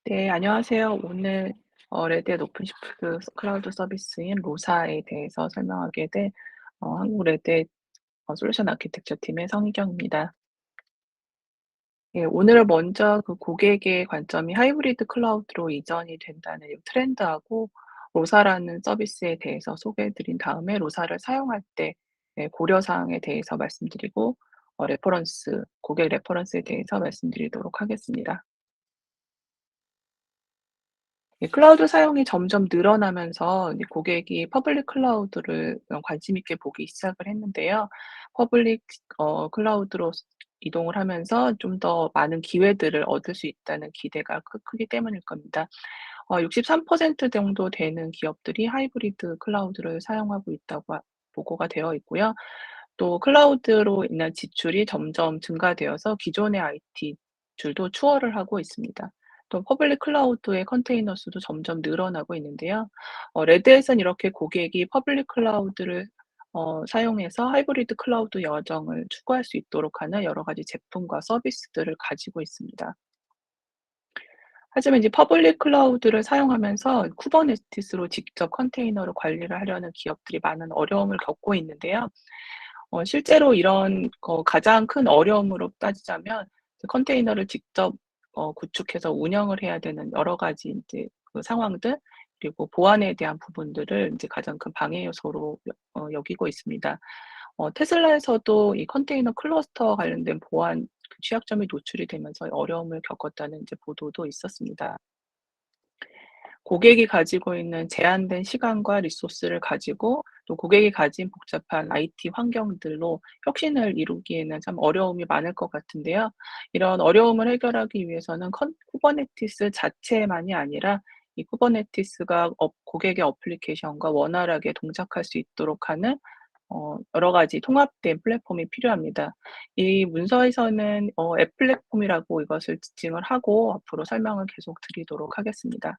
네, 안녕하세요. 오늘 레드햇 오픈시프 클라우드 서비스인 로사에 대해서 설명하게 될 한국 레드햇 솔루션 아키텍처 팀의 성희경입니다. 예, 오늘은 먼저 그 고객의 관점이 하이브리드 클라우드로 이전이 된다는 이 트렌드하고 로사라는 서비스에 대해서 소개해 드린 다음에 로사를 사용할 때 고려 사항에 대해서 말씀드리고 고객 레퍼런스에 대해서 말씀드리도록 하겠습니다. 예, 클라우드 사용이 점점 늘어나면서 이제 고객이 퍼블릭 클라우드를 관심 있게 보기 시작을 했는데요. 퍼블릭 클라우드로 이동을 하면서 좀 더 많은 기회들을 얻을 수 있다는 기대가 크기 때문일 겁니다. 63% 정도 되는 기업들이 하이브리드 클라우드를 사용하고 있다고 보고가 되어 있고요. 또 클라우드로 인한 지출이 점점 증가되어서 기존의 IT 줄도 추월을 하고 있습니다. 또 퍼블릭 클라우드의 컨테이너 수도 점점 늘어나고 있는데요. 레드햇은 이렇게 고객이 퍼블릭 클라우드를 사용해서 하이브리드 클라우드 여정을 추구할 수 있도록 하는 여러 가지 제품과 서비스들을 가지고 있습니다. 하지만 이제 퍼블릭 클라우드를 사용하면서 쿠버네티스로 직접 컨테이너를 관리를 하려는 기업들이 많은 어려움을 겪고 있는데요. 실제로 이런 가장 큰 어려움으로 따지자면 그 컨테이너를 직접 구축해서 운영을 해야 되는 여러 가지 인제 그 상황들, 그리고 보안에 대한 부분들을 인제 가장 큰 방해 요소로 여기고 있습니다. 테슬라에서도 이 컨테이너 클러스터와 관련된 보안 그 취약점이 노출이 되면서 어려움을 겪었다는 이제 보도도 있었습니다. 고객이 가지고 있는 제한된 시간과 리소스를 가지고 또 고객이 가진 복잡한 IT 환경들로 혁신을 이루기에는 참 어려움이 많을 것 같은데요. 이런 어려움을 해결하기 위해서는 쿠버네티스 자체만이 아니라 이 쿠버네티스가 고객의 어플리케이션과 원활하게 동작할 수 있도록 하는 여러 가지 통합된 플랫폼이 필요합니다. 이 문서에서는 앱 플랫폼이라고 이것을 지칭을 하고 앞으로 설명을 계속 드리도록 하겠습니다.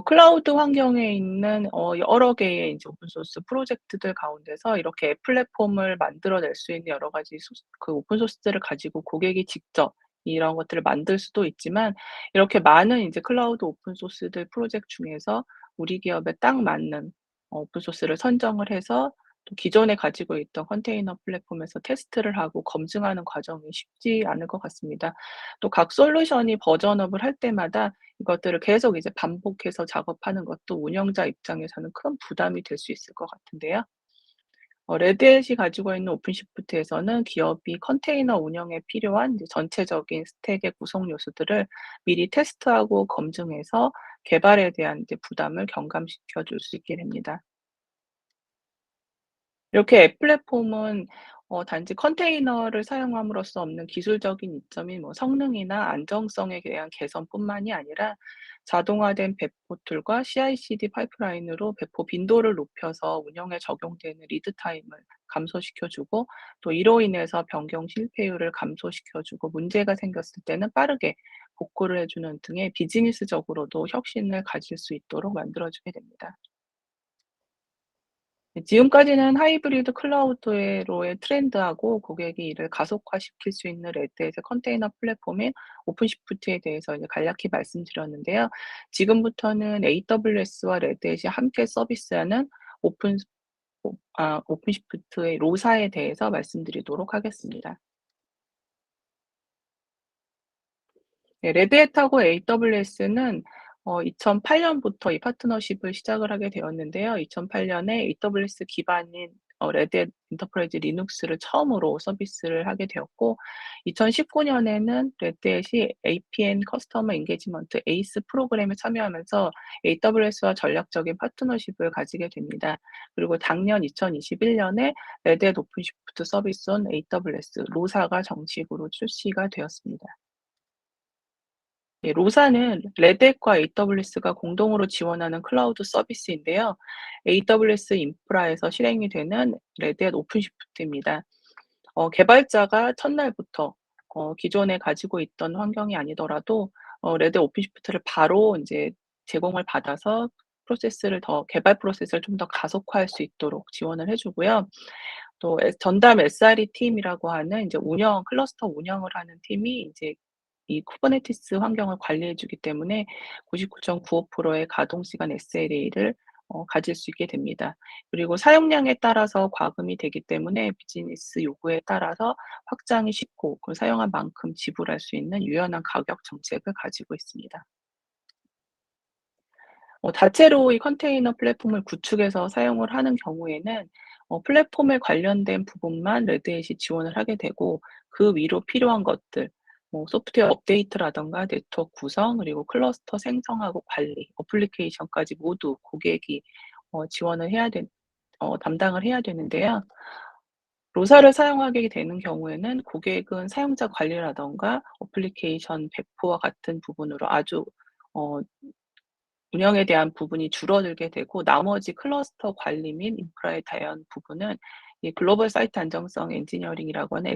클라우드 환경에 있는 여러 개의 이제 오픈 소스 프로젝트들 가운데서 이렇게 앱 플랫폼을 만들어낼 수 있는 여러 가지 그 오픈 소스들을 가지고 고객이 직접 이런 것들을 만들 수도 있지만, 이렇게 많은 이제 클라우드 오픈 소스들 프로젝트 중에서 우리 기업에 딱 맞는 오픈 소스를 선정을 해서 또 기존에 가지고 있던 컨테이너 플랫폼에서 테스트를 하고 검증하는 과정이 쉽지 않을 것 같습니다. 또 각 솔루션이 버전업을 할 때마다 이것들을 계속 이제 반복해서 작업하는 것도 운영자 입장에서는 큰 부담이 될 수 있을 것 같은데요. 레드햇이 가지고 있는 오픈시프트에서는 기업이 컨테이너 운영에 필요한 이제 전체적인 스택의 구성 요소들을 미리 테스트하고 검증해서 개발에 대한 이제 부담을 경감시켜 줄 수 있게 됩니다. 이렇게 앱 플랫폼은 단지 컨테이너를 사용함으로써 없는 기술적인 이점인 뭐 성능이나 안정성에 대한 개선뿐만이 아니라 자동화된 배포 툴과 CI/CD 파이프라인으로 배포 빈도를 높여서 운영에 적용되는 리드 타임을 감소시켜 주고, 또 이로 인해서 변경 실패율을 감소시켜 주고 문제가 생겼을 때는 빠르게 복구를 해 주는 등의 비즈니스적으로도 혁신을 가질 수 있도록 만들어 주게 됩니다. 네, 지금까지는 하이브리드 클라우드로의 트렌드하고 고객이 이를 가속화시킬 수 있는 레드햇의 컨테이너 플랫폼인 오픈시프트에 대해서 이제 간략히 말씀드렸는데요. 지금부터는 AWS와 레드햇이 함께 서비스하는 오픈시프트의 로사에 대해서 말씀드리도록 하겠습니다. 네, 레드햇하고 AWS는 2008 년부터 이 파트너십을 시작을 하게 되었는데요. 2008 년에 AWS 기반인 레드햇 엔터프라이즈 리눅스를 처음으로 서비스를 하게 되었고, 2019 년에는 레드햇이 APN 커스터머 엔게이지먼트 에이스 프로그램에 참여하면서 AWS와 전략적인 파트너십을 가지게 됩니다. 그리고 작년 2021 년에 레드햇 오픈시프트 서비스온 AWS 로사가 정식으로 출시가 되었습니다. 예, 로사는 레드햇과 AWS가 공동으로 지원하는 클라우드 서비스인데요. AWS 인프라에서 실행이 되는 레드햇 오픈시프트입니다. 개발자가 첫날부터 기존에 가지고 있던 환경이 아니더라도 레드햇 오픈시프트를 바로 이제 제공을 받아서 개발 프로세스를 좀 더 가속화할 수 있도록 지원을 해 주고요. 또 전담 SRE 팀이라고 하는 이제 클러스터 운영을 하는 팀이 이제 이 쿠버네티스 환경을 관리해 주기 때문에 99.95%의 가동 시간 SLA를 가질 수 있게 됩니다. 그리고 사용량에 따라서 과금이 되기 때문에 비즈니스 요구에 따라서 확장이 쉽고 그 사용한 만큼 지불할 수 있는 유연한 가격 정책을 가지고 있습니다. 다채로운 이 컨테이너 플랫폼을 구축해서 사용을 하는 경우에는 플랫폼에 관련된 부분만 레드햇이 지원을 하게 되고 그 위로 필요한 것들 뭐 소프트웨어 업데이트라든가 네트워크 구성 그리고 클러스터 생성하고 관리, 어플리케이션까지 모두 고객이 지원을 해야 된 담당을 해야 되는데요. 로사를 사용하게 되는 경우에는 고객은 사용자 관리라든가 어플리케이션 배포와 같은 부분으로 아주 어 운영에 대한 부분이 줄어들게 되고 나머지 클러스터 관리 및 인프라에 대한 부분은 이 글로벌 사이트 안정성 엔지니어링이라고 하는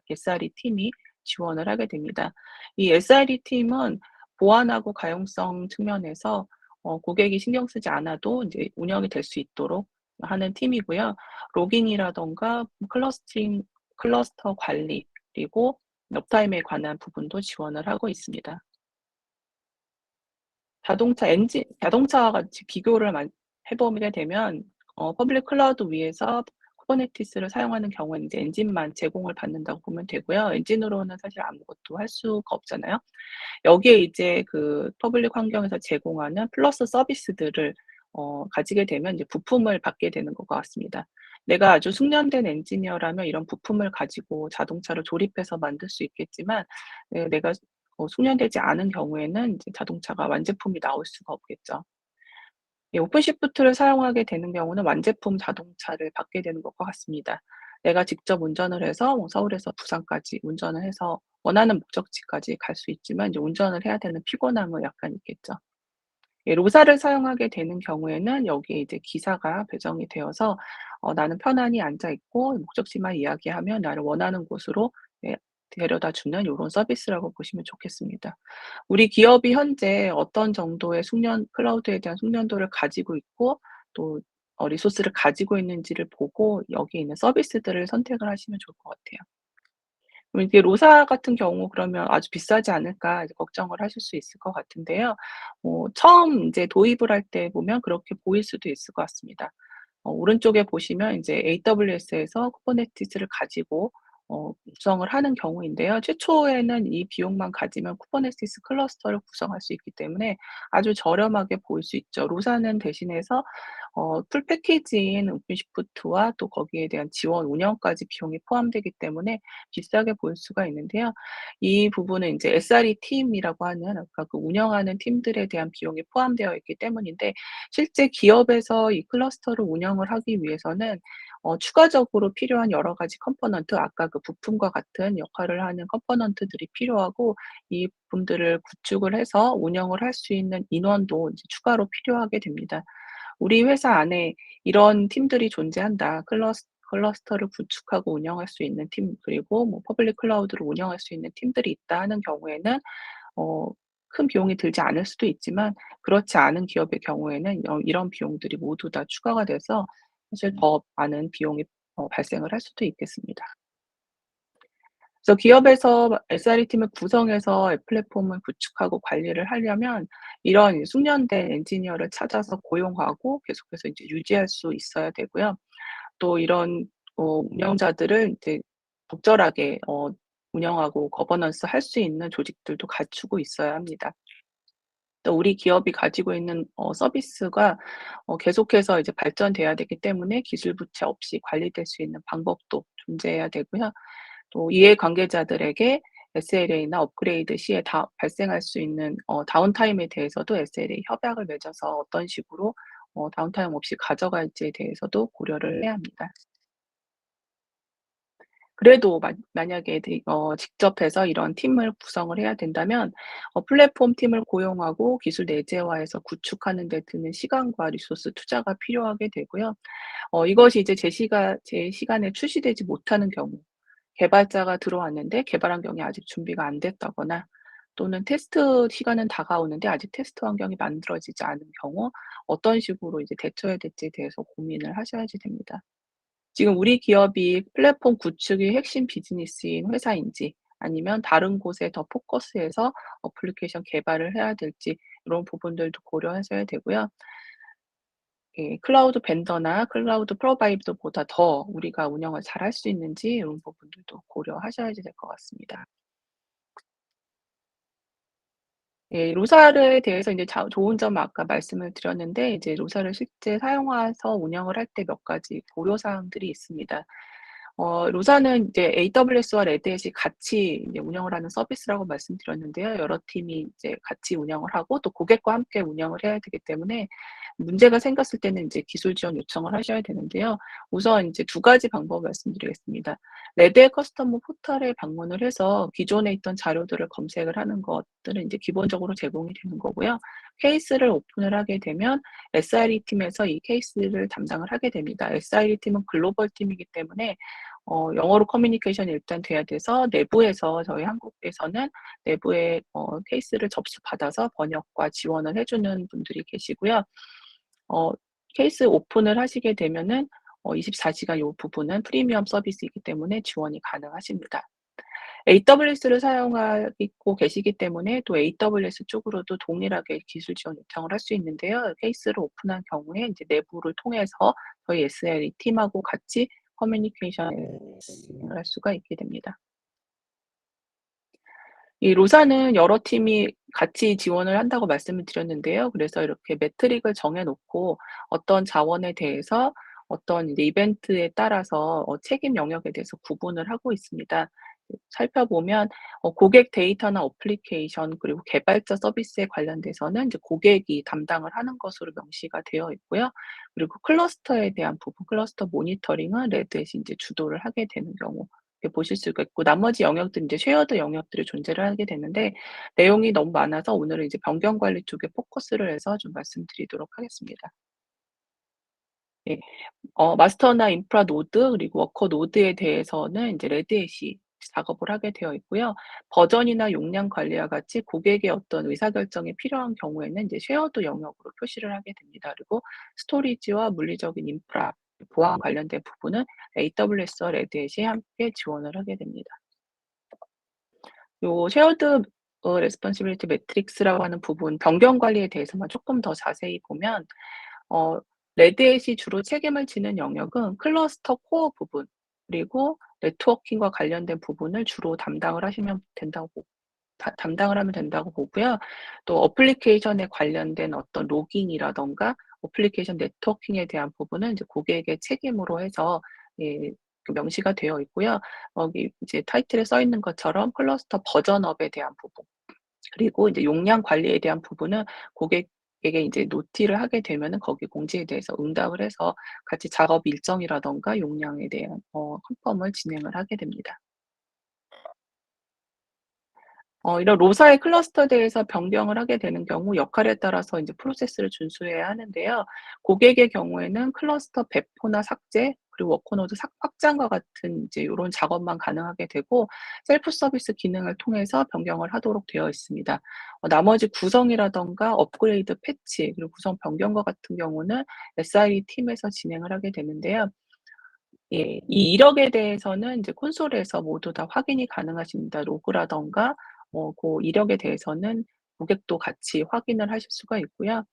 SRE 팀이 지원을 하게 됩니다. 이 SRE 팀은 보안하고 가용성 측면에서 고객이 신경 쓰지 않아도 인제 운영이 될 수 있도록 하는 팀이고요. 로깅이라든가 클러스터 관리 그리고 업타임에 관한 부분도 지원을 하고 있습니다. 자동차와 같이 비교를 해 보게 되면 퍼블릭 클라우드 위에서 쿠버네티스를 사용하는 경우에는 이제 엔진만 제공을 받는다고 보면 되고요. 엔진으로는 사실 아무것도 할 수가 없잖아요. 여기에 이제 그 퍼블릭 환경에서 제공하는 플러스 서비스들을 가지게 되면 이제 부품을 받게 되는 것과 같습니다. 내가 아주 숙련된 엔지니어라면 이런 부품을 가지고 자동차를 조립해서 만들 수 있겠지만 내가 숙련되지 않은 경우에는 이제 자동차가 완제품이 나올 수가 없겠죠. 이 오픈시프트를 사용하게 되는 경우는 완제품 자동차를 받게 되는 것과 같습니다. 내가 직접 운전을 해서 뭐 서울에서 부산까지 운전을 해서 원하는 목적지까지 갈 수 있지만 이제 운전을 해야 되는 피곤함은 약간 있겠죠. 예, 로사를 사용하게 되는 경우에는 여기에 이제 기사가 배정이 되어서 나는 편안히 앉아 있고 목적지만 이야기하면 나를 원하는 곳으로 예 데려다 주는 요런 서비스라고 보시면 좋겠습니다. 우리 기업이 현재 어떤 정도의 숙련 클라우드에 대한 숙련도를 가지고 있고 또 리소스를 가지고 있는지를 보고 여기에 있는 서비스들을 선택을 하시면 좋을 것 같아요. 그럼 이게 로사 같은 경우 그러면 '아주 비싸지 않을까?' 이제 걱정을 하실 수 있을 것 같은데요. 처음 인제 도입을 할 때 보면 그렇게 보일 수도 있을 것 같습니다. 오른쪽에 보시면 인제 AWS에서 쿠버네티스를 가지고 구성을 하는 경우인데요. 최초에는 이 비용만 가지면 쿠버네티스 클러스터를 구성할 수 있기 때문에 아주 저렴하게 보일 수 있죠. 로사는 대신해서 풀 패키지인 오픈시프트와 또 거기에 대한 지원 운영까지 비용이 포함되기 때문에 비싸게 보일 수가 있는데요. 이 부분은 인제 SRE 팀이라고 하는 아까 그 운영하는 팀들에 대한 비용이 포함되어 있기 때문인데 실제 기업에서 이 클러스터를 운영을 하기 위해서는 추가적으로 필요한 여러 가지 컴포넌트 아까 그 부품과 같은 역할을 하는 컴포넌트들이 필요하고 이 부분들을 구축을 해서 운영을 할 수 있는 인원도 이제 추가로 필요하게 됩니다. 우리 회사 안에 이런 팀들이 존재한다. 클러스터를 구축하고 운영할 수 있는 팀 그리고 뭐 퍼블릭 클라우드를 운영할 수 있는 팀들이 있다 하는 경우에는 어 큰 비용이 들지 않을 수도 있지만 그렇지 않은 기업의 경우에는 이런 비용들이 모두 다 추가가 돼서 사실 더 많은 비용이 발생을 할 수도 있겠습니다. 그래서 기업에서 SRE 팀을 구성해서 앱 플랫폼을 구축하고 관리를 하려면 이런 숙련된 엔지니어를 찾아서 고용하고 계속해서 이제 유지할 수 있어야 되고요. 또 이런 운영자들을 이제 적절하게 운영하고 거버넌스 할 수 있는 조직들도 갖추고 있어야 합니다. 또 우리 기업이 가지고 있는 서비스가 계속해서 이제 발전돼야 되기 때문에 기술 부채 없이 관리될 수 있는 방법도 존재해야 되고요. 또 이해 관계자들에게 SLA나 업그레이드 시에 다 발생할 수 있는 다운타임에 대해서도 SLA 협약을 맺어서 어떤 식으로 다운타임 없이 가져갈지에 대해서도 고려를 해야 합니다. 그래도 만약에 직접 해서 이런 팀을 구성을 해야 된다면 플랫폼 팀을 고용하고 기술 내재화해서 구축하는 데 드는 시간과 리소스 투자가 필요하게 되고요. 이것이 이제 제 시간에 출시되지 못하는 경우 개발자가 들어왔는데 개발 환경이 아직 준비가 안 됐다거나 또는 테스트 시간은 다가오는데 아직 테스트 환경이 만들어지지 않은 경우 어떤 식으로 이제 대처해야 될지에 대해서 고민을 하셔야지 됩니다. 지금 우리 기업이 플랫폼 구축이 핵심 비즈니스인 회사인지 아니면 다른 곳에 더 포커스해서 어플리케이션 개발을 해야 될지 이런 부분들도 고려하셔야 되고요. 예, 클라우드 벤더나 클라우드 프로바이더보다 더 우리가 운영을 잘할 수 있는지 이런 부분들도 고려하셔야 될 것 같습니다. 예. 로사르에 대해서 인제 자 좋은 점 아까 말씀을 드렸는데 이제 로사를 실제 사용해서 운영을 할 때 몇 가지 고려 사항들이 있습니다. 로사는 이제 AWS와 레드햇이 같이 이제 운영을 하는 서비스라고 말씀드렸는데요. 여러 팀이 이제 같이 운영을 하고 또 고객과 함께 운영을 해야 되기 때문에 문제가 생겼을 때는 인제 기술 지원 요청을 하셔야 되는데요. 우선 인제 두 가지 방법을 말씀드리겠습니다. 레드햇 커스터머 포털에 방문을 해서 기존에 있던 자료들을 검색을 하는 것들은 인제 기본적으로 제공이 되는 거고요. 케이스를 오픈을 하게 되면 SRE 팀에서 이 케이스를 담당을 하게 됩니다. SRE 팀은 글로벌 팀이기 때문에 영어로 커뮤니케이션이 일단 돼야 돼서 내부에서 저희 한국에서는 내부에 케이스를 접수받아서 번역과 지원을 해 주는 분들이 계시고요. 어 케이스 오픈을 하시게 되면은 24 시간 요 부분은 프리미엄 서비스이기 때문에 지원이 가능하십니다. AWS를 사용하고 계시기 때문에 또 AWS 쪽으로도 동일하게 기술 지원 요청을 할 수 있는데요. 케이스를 오픈한 경우에 이제 내부를 통해서 저희 SRE 팀하고 같이 커뮤니케이션을 진행을 할 수가 있게 됩니다. 이 로사는 여러 팀이 같이 지원을 한다고 말씀을 드렸는데요. 그래서 이렇게 매트릭을 정해 놓고 어떤 자원에 대해서 어떤 이제 이벤트에 따라서 책임 영역에 대해서 구분을 하고 있습니다. 살펴보면 고객 데이터나 어플리케이션 그리고 개발자 서비스에 관련돼서는 이제 고객이 담당을 하는 것으로 명시가 되어 있고요. 그리고 클러스터에 대한 부분, 클러스터 모니터링은 레드햇이 인제 주도를 하게 되는 경우 이렇게 보실 수가 있고 나머지 영역들은 이제 쉐어드 영역들이 존재를 하게 되는데 내용이 너무 많아서 오늘은 이제 변경 관리 쪽에 포커스를 해서 좀 말씀드리도록 하겠습니다. 예. 마스터나 인프라 노드 그리고 워커 노드에 대해서는 인제 레드햇이 작업을 하게 되어 있고요. 버전이나 용량 관리와 같이 고객의 어떤 의사결정이 필요한 경우에는 인제 쉐어드 영역으로 표시를 하게 됩니다. 그리고 스토리지와 물리적인 인프라, 보안 관련된 부분은 AWS와 레드햇이 함께 지원을 하게 됩니다. 요 쉐어드 레스폰시빌리티 매트릭스라고 하는 부분 변경 관리에 대해서만 쪼끔 더 자세히 보면 어 레드햇이 주로 책임을 지는 영역은 클러스터 코어 부분 그리고 네트워킹과 관련된 부분을 주로 담당을 하시면 된다고 담당을 하면 된다고 보고요. 또 어플리케이션에 관련된 어떤 로깅이라든가 어플리케이션 네트워킹에 대한 부분은 이제 고객의 책임으로 해서 예 그 명시가 되어 있고요. 여기 이제 타이틀에 써 있는 것처럼 클러스터 버전업에 대한 부분 그리고 이제 용량 관리에 대한 부분은 고객에게 인제 노티를 하게 되면은 거기 공지에 대해서 응답을 해서 같이 작업 일정이라든가 용량에 대한 컨펌을 진행을 하게 됩니다. 이런 로사의 클러스터에 대해서 변경을 하게 되는 경우 역할에 따라서 인제 프로세스를 준수해야 하는데요. 고객의 경우에는 클러스터 배포나 삭제 그리고 워커노드 확장과 같은 이제 요런 작업만 가능하게 되고 셀프 서비스 기능을 통해서 변경을 하도록 되어 있습니다. 나머지 구성이라든가 업그레이드 패치 그리고 구성 변경과 같은 경우는 SRE 팀에서 진행을 하게 되는데요. 예. 이 이력에 대해서는 이제 콘솔에서 모두 다 확인이 가능하십니다. 로그라든가 고 이력에 대해서는 고객도 같이 확인을 하실 수가 있고요.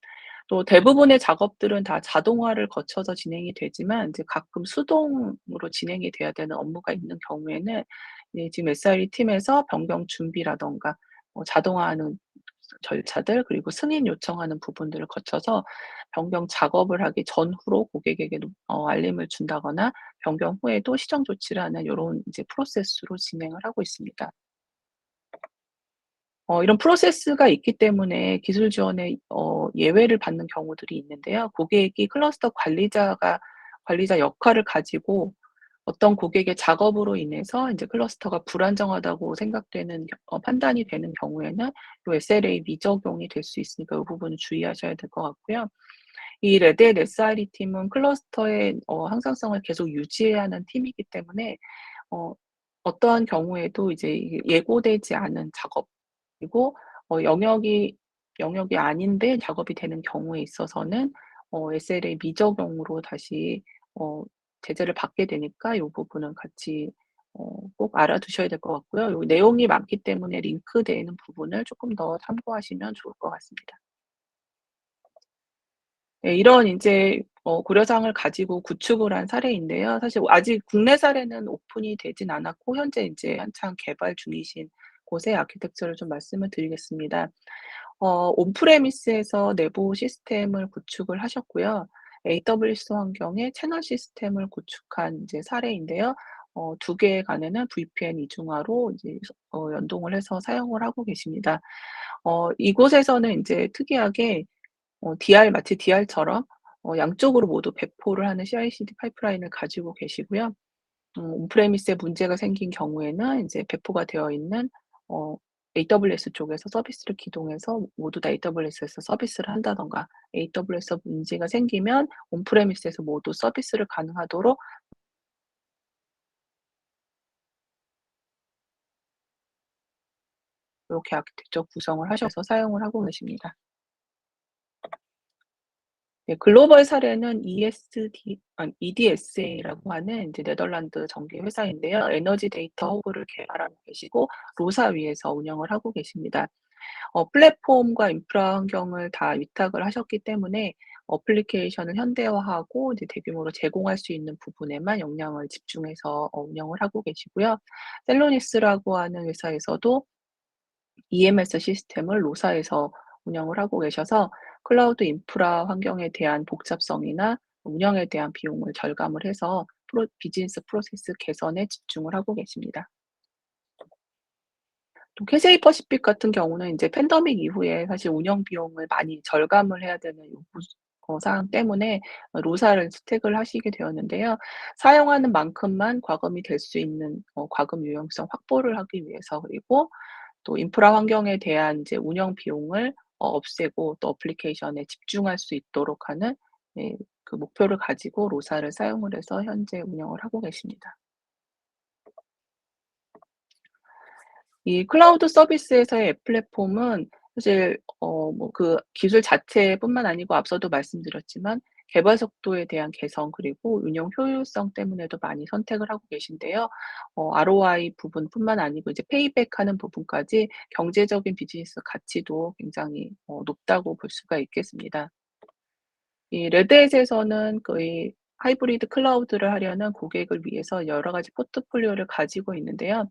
또 대부분의 작업들은 다 자동화를 거쳐서 진행이 되지만 이제 가끔 수동으로 진행이 돼야 되는 업무가 있는 경우에는 예 지금 SRE 팀에서 변경 준비라든가 자동화하는 절차들 그리고 승인 요청하는 부분들을 거쳐서 변경 작업을 하기 전후로 고객에게 알림을 준다거나 변경 후에도 시정 조치를 하는 요런 이제 프로세스로 진행을 하고 있습니다. 이런 프로세스가 있기 때문에 기술 지원에 예외를 받는 경우들이 있는데요. 고객이 클러스터 관리자 역할을 가지고 어떤 고객의 작업으로 인해서 인제 클러스터가 불안정하다고 생각되는 판단이 되는 경우에는 요 SLA 미적용이 될 수 있으니까 요 부분은 주의하셔야 될 것 같고요. 이 레드햇 SRE 팀은 클러스터의 항상성을 계속 유지해야 하는 팀이기 때문에 어 어떠한 경우에도 이제 이게 예고되지 않은 작업 그리고 영역이 아닌데 작업이 되는 경우에 있어서는 SLA 미적용으로 다시 어 제재를 받게 되니까 요 부분은 같이 꼭 알아두셔야 될 것 같고요. 요 내용이 많기 때문에 링크되어 있는 부분을 쪼끔 더 참고하시면 좋을 것 같습니다. 네, 이런 인제 고려사항을 가지고 구축을 한 사례인데요. 사실 아직 국내 사례는 오픈이 되진 않았고 현재 인제 한창 개발 중이신 곳의 아키텍처를 좀 말씀을 드리겠습니다. 온프레미스에서 내부 시스템을 구축을 하셨고요. AWS 환경에 채널 시스템을 구축한 인제 사례인데요. 두 개에 관해는 VPN 이중화로 이제 연동을 해서 사용을 하고 계십니다. 이곳에서는 인제 특이하게 마치 DR처럼 양쪽으로 모두 배포를 하는 CI/CD 파이프라인을 가지고 계시고요. 온프레미스에 문제가 생긴 경우에는 인제 배포가 되어 있는 어 AWS 쪽에서 서비스를 기동해서 모두 다 AWS에서 서비스를 한다든가, AWS에 문제가 생기면 온프레미스에서 모두 서비스를 가능하도록 이렇게 아키텍처 구성을 하셔서 사용을 하고 계십니다. 네, 글로벌 사례는 EDSA라고 하는 이제 네덜란드 전기 회사인데요. 에너지 데이터 허브를 개발하고 계시고 로사 위에서 운영을 하고 계십니다. 플랫폼과 인프라 환경을 다 위탁을 하셨기 때문에 어플리케이션을 현대화하고 이제 대규모로 제공할 수 있는 부분에만 역량을 집중해서 운영을 하고 계시고요. 셀로니스라고 하는 회사에서도 EMS 시스템을 로사에서 운영을 하고 계셔서 클라우드 인프라 환경에 대한 복잡성이나 운영에 대한 비용을 절감을 해서 비즈니스 프로세스 개선에 집중을 하고 계십니다. 또 캐세이 퍼시픽 같은 경우는 인제 팬데믹 이후에 사실 운영 비용을 많이 절감을 해야 되는 요구 사항 때문에 로사를 선택을 하시게 되었는데요. 사용하는 만큼만 과금이 될 수 있는 과금 유연성 확보를 하기 위해서, 그리고 또 인프라 환경에 대한 이제 운영 비용을 없애고 또 어플리케이션에 집중할 수 있도록 하는, 예, 그 목표를 가지고 로사를 사용을 해서 현재 운영을 하고 계십니다. 이 클라우드 서비스에서의 앱 플랫폼은 사실 그 기술 자체뿐만 아니고 앞서도 말씀드렸지만 개발 속도에 대한 개선, 그리고 운영 효율성 때문에도 많이 선택을 하고 계신데요. ROI 부분뿐만 아니고 이제 페이백하는 부분까지 경제적인 비즈니스 가치도 굉장히 높다고 볼 수가 있겠습니다. 이 레드햇에서는 거의 하이브리드 클라우드를 하려는 고객을 위해서 여러 가지 포트폴리오를 가지고 있는데요.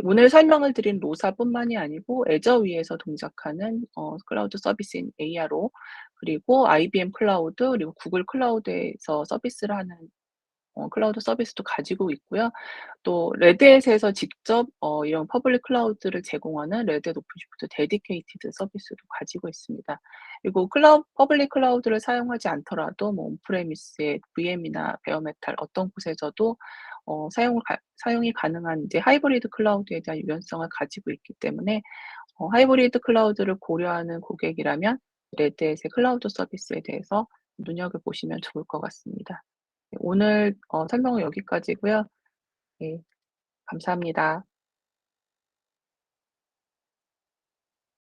오늘 설명을 드린 로사뿐만이 아니고 애저 위에서 동작하는 클라우드 서비스인 ARO, 그리고 IBM 클라우드, 그리고 구글 클라우드에서 서비스를 하는 클라우드 서비스도 가지고 있고요. 또 레드햇에서 직접 이런 퍼블릭 클라우드를 제공하는 레드햇 오픈시프트 데디케이티드 서비스도 가지고 있습니다. 그리고 퍼블릭 클라우드를 사용하지 않더라도 뭐 온프레미스의 VM이나 베어메탈 어떤 곳에서도 사용이 가능한 이제 하이브리드 클라우드에 대한 유연성을 가지고 있기 때문에 하이브리드 클라우드를 고려하는 고객이라면 레드햇의 클라우드 서비스에 대해서 눈여겨보시면 좋을 것 같습니다. 네, 오늘 설명은 여기까지고요. 네, 감사합니다.